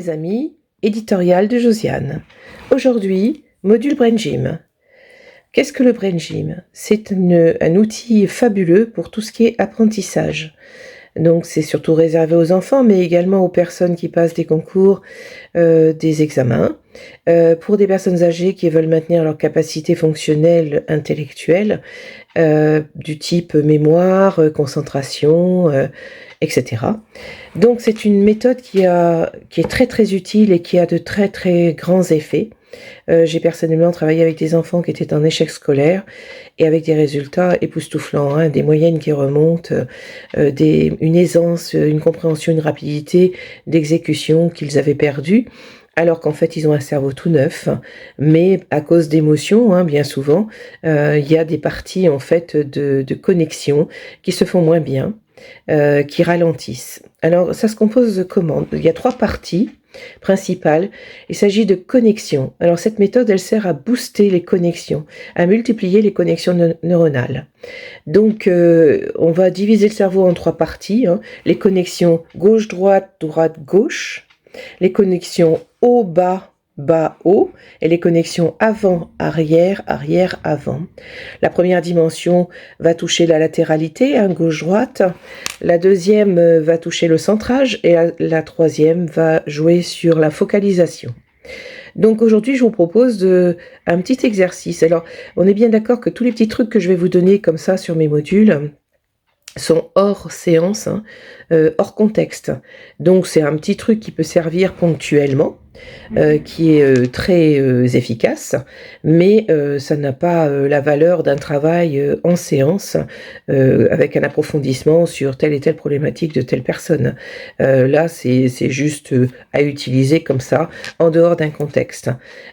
les amis, éditorial de Josiane. Aujourd'hui, module Brain Gym. Qu'est-ce que le Brain Gym ? C'est un outil fabuleux pour tout ce qui est apprentissage. Donc c'est surtout réservé aux enfants, mais également aux personnes qui passent des concours, des examens. Pour des personnes âgées qui veulent maintenir leur capacité fonctionnelle intellectuelle, du type mémoire, concentration, etc. Donc c'est une méthode qui est très très utile et qui a de très très grands effets. J'ai personnellement travaillé avec des enfants qui étaient en échec scolaire et avec des résultats époustouflants, hein, des moyennes qui remontent, une aisance, une compréhension, une rapidité d'exécution qu'ils avaient perdue, alors qu'en fait ils ont un cerveau tout neuf, mais à cause d'émotions, hein, bien souvent, il y a des parties en fait de connexion qui se font moins bien, qui ralentissent. Alors ça se compose de comment ? Il y a 3 parties principales. Il s'agit de connexion. Alors cette méthode, elle sert à booster les connexions, à multiplier les connexions neuronales. Donc on va diviser le cerveau en 3 parties, hein. Les connexions gauche-droite, droite-gauche, les connexions haut-bas, bas-haut, et les connexions avant-arrière, arrière-avant. La première dimension va toucher la latéralité, hein, gauche-droite. La deuxième va toucher le centrage et la troisième va jouer sur la focalisation. Donc aujourd'hui, je vous propose un petit exercice. Alors, on est bien d'accord que tous les petits trucs que je vais vous donner comme ça sur mes modules sont hors séance, hein, hors contexte. Donc c'est un petit truc qui peut servir ponctuellement, qui est très efficace, mais ça n'a pas la valeur d'un travail en séance avec un approfondissement sur telle et telle problématique de telle personne. Là, c'est juste à utiliser comme ça, en dehors d'un contexte.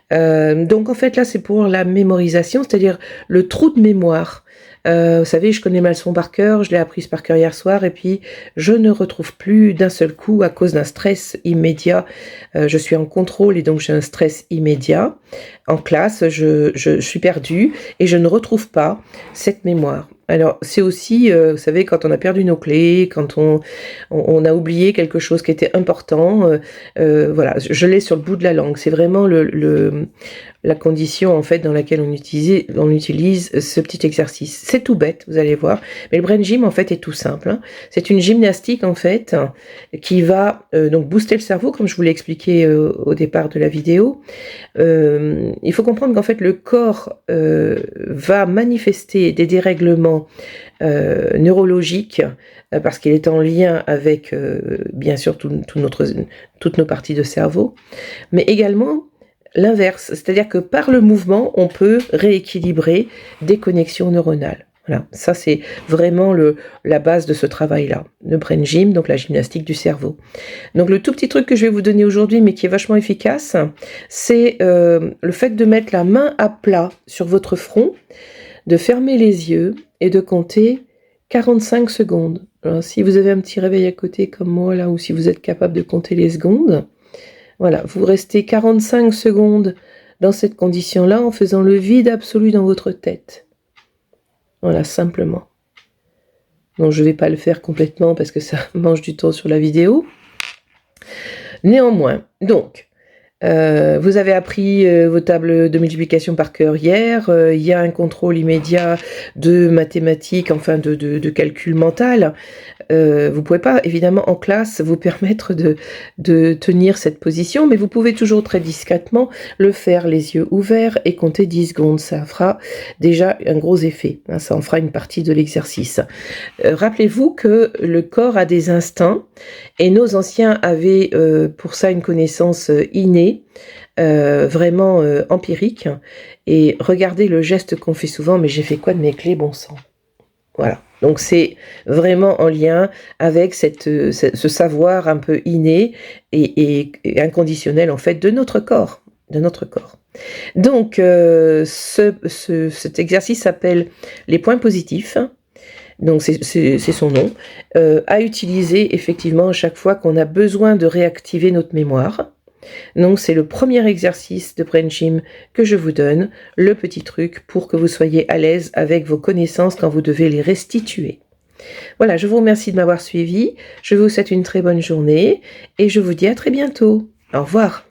Donc en fait, là, c'est pour la mémorisation, c'est-à-dire le trou de mémoire. Vous savez, je connais ma leçon par cœur, je l'ai apprise par cœur hier soir, et puis je ne retrouve plus d'un seul coup à cause d'un stress immédiat. Je suis en contrôle et donc j'ai un stress immédiat. En classe, je suis perdue et je ne retrouve pas cette mémoire. Alors c'est aussi, vous savez, quand on a perdu nos clés, quand on a oublié quelque chose qui était important, voilà, je l'ai sur le bout de la langue. C'est vraiment la condition en fait dans laquelle on utilise ce petit exercice. C'est tout bête, vous allez voir, mais le Brain Gym en fait est tout simple, hein. C'est une gymnastique en fait qui va donc booster le cerveau, comme je vous l'ai expliqué au départ de la vidéo. Il faut comprendre qu'en fait le corps va manifester des dérèglements neurologique, parce qu'il est en lien avec bien sûr toutes nos parties de cerveau, mais également l'inverse, c'est-à-dire que par le mouvement, on peut rééquilibrer des connexions neuronales. Voilà, ça c'est vraiment la base de ce travail-là, le Brain Gym, donc la gymnastique du cerveau. Donc le tout petit truc que je vais vous donner aujourd'hui, mais qui est vachement efficace, c'est le fait de mettre la main à plat sur votre front, de fermer les yeux et de compter 45 secondes. Alors, si vous avez un petit réveil à côté comme moi là, ou si vous êtes capable de compter les secondes, voilà, vous restez 45 secondes dans cette condition-là en faisant le vide absolu dans votre tête. Voilà, simplement. Donc je ne vais pas le faire complètement parce que ça mange du temps sur la vidéo. Néanmoins, donc, vous avez appris vos tables de multiplication par cœur hier, il y a un contrôle immédiat de mathématiques, enfin de calcul mental. Vous pouvez pas évidemment en classe vous permettre de tenir cette position, mais vous pouvez toujours très discrètement le faire les yeux ouverts et compter 10 secondes. Ça fera déjà un gros effet, hein, ça en fera une partie de l'exercice. Rappelez-vous que le corps a des instincts et nos anciens avaient pour ça une connaissance innée, vraiment empirique. Et regardez le geste qu'on fait souvent, mais j'ai fait quoi de mes clés, bon sang. Voilà, donc c'est vraiment en lien avec ce savoir un peu inné et inconditionnel en fait de notre corps. Donc cet exercice s'appelle les points positifs. Donc c'est son nom, à utiliser effectivement à chaque fois qu'on a besoin de réactiver notre mémoire. Donc c'est le premier exercice de Brain Gym que je vous donne, le petit truc pour que vous soyez à l'aise avec vos connaissances quand vous devez les restituer. Voilà, je vous remercie de m'avoir suivi, je vous souhaite une très bonne journée et je vous dis à très bientôt. Au revoir.